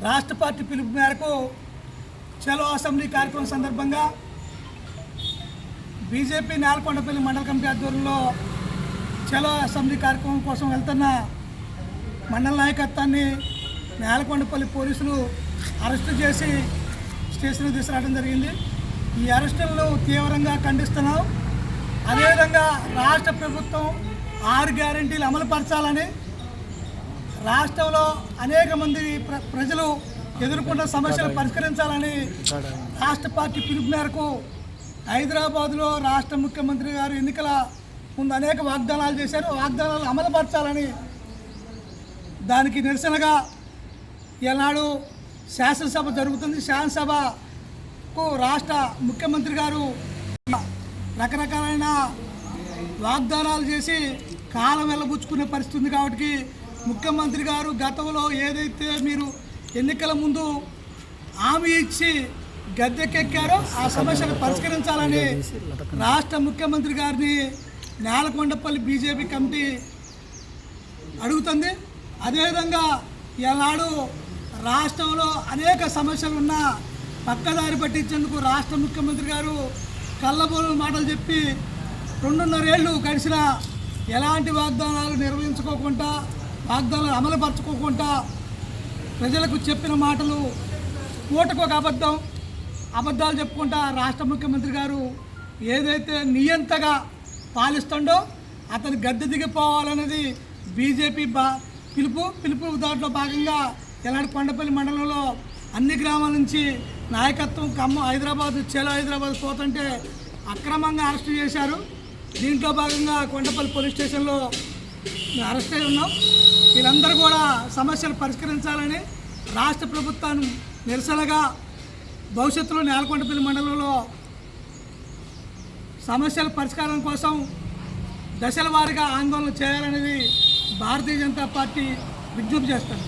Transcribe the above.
రాష్ట్ర పార్టీ పిలుపు మేరకు చలో అసెంబ్లీ కార్యక్రమం సందర్భంగా బీజేపీ నేలకొండపల్లి మండల కమిటీ ఆధ్వర్యంలో చలో అసెంబ్లీ కార్యక్రమం కోసం వెళ్తున్న మండల నాయకత్వాన్ని నేలకొండపల్లి పోలీసులు అరెస్టు చేసి స్టేషన్కి తీసుకురావడం జరిగింది. ఈ అరెస్టులను తీవ్రంగా ఖండిస్తున్నాం. అదేవిధంగా రాష్ట్ర ప్రభుత్వం 6 గ్యారెంటీలు అమలుపరచాలని, రాష్ట్రంలో అనేక మంది ప్రజలు ఎదుర్కొన్న సమస్యలు పరిష్కరించాలని రాష్ట్ర పార్టీ పిలుపు మేరకు హైదరాబాద్లో రాష్ట్ర ముఖ్యమంత్రి గారు ఎన్నికల ముందు అనేక వాగ్దానాలు చేశారు. వాగ్దానాలు అమలుపరచాలని దానికి నిరసనగా ఈనాడు శాసనసభ జరుగుతుంది. శాసనసభకు రాష్ట్ర ముఖ్యమంత్రి గారు రకరకాలైన వాగ్దానాలు చేసి కాలం వెళ్ళబుచ్చుకునే పరిస్థితి ఉంది. కాబట్టి ముఖ్యమంత్రి గారు గతంలో ఏదైతే మీరు ఎన్నికల ముందు హామీ ఇచ్చి గద్దెకెక్కారో ఆ సమస్యను పరిష్కరించాలని రాష్ట్ర ముఖ్యమంత్రి గారిని నేలకొండపల్లి బీజేపీ కమిటీ అడుగుతుంది. అదేవిధంగా ఈనాడు రాష్ట్రంలో అనేక సమస్యలు ఉన్న పక్కదారి పట్టించేందుకు రాష్ట్ర ముఖ్యమంత్రి గారు కళ్ళబోలు మాటలు చెప్పి 2.5 ఏళ్ళు గడిచిన ఎలాంటి వాగ్దానాలు నిర్వహించుకోకుండా, వాగ్దానాలు అమలుపరచుకోకుండా ప్రజలకు చెప్పిన మాటలు పూటకొక అబద్ధాలు చెప్పుకుంటా రాష్ట్ర ముఖ్యమంత్రి గారు ఏదైతే నియంతగా పాలిస్తుండో అతను గద్దె దిగిపోవాలనేది బీజేపీ పిలుపు దాంట్లో భాగంగా ఎలాంటి కొండపల్లి మండలంలో అన్ని గ్రామాల నుంచి నాయకత్వం హైదరాబాద్ చలో హైదరాబాద్ పోతుంటే అక్రమంగా అరెస్టు చేశారు. దీంట్లో భాగంగా కొండపల్లి పోలీస్ స్టేషన్లో అరెస్ట్ అయి ఉన్నాం. వీళ్ళందరూ కూడా సమస్యలు పరిష్కరించాలని రాష్ట్ర ప్రభుత్వాన్ని నిరసనగా భవిష్యత్తులో నేలకొండపల్లి మండలంలో సమస్యల పరిష్కారం కోసం దశల వారీగా ఆందోళన చేయాలనేది భారతీయ జనతా పార్టీ విజ్ఞప్తి చేస్తుంది.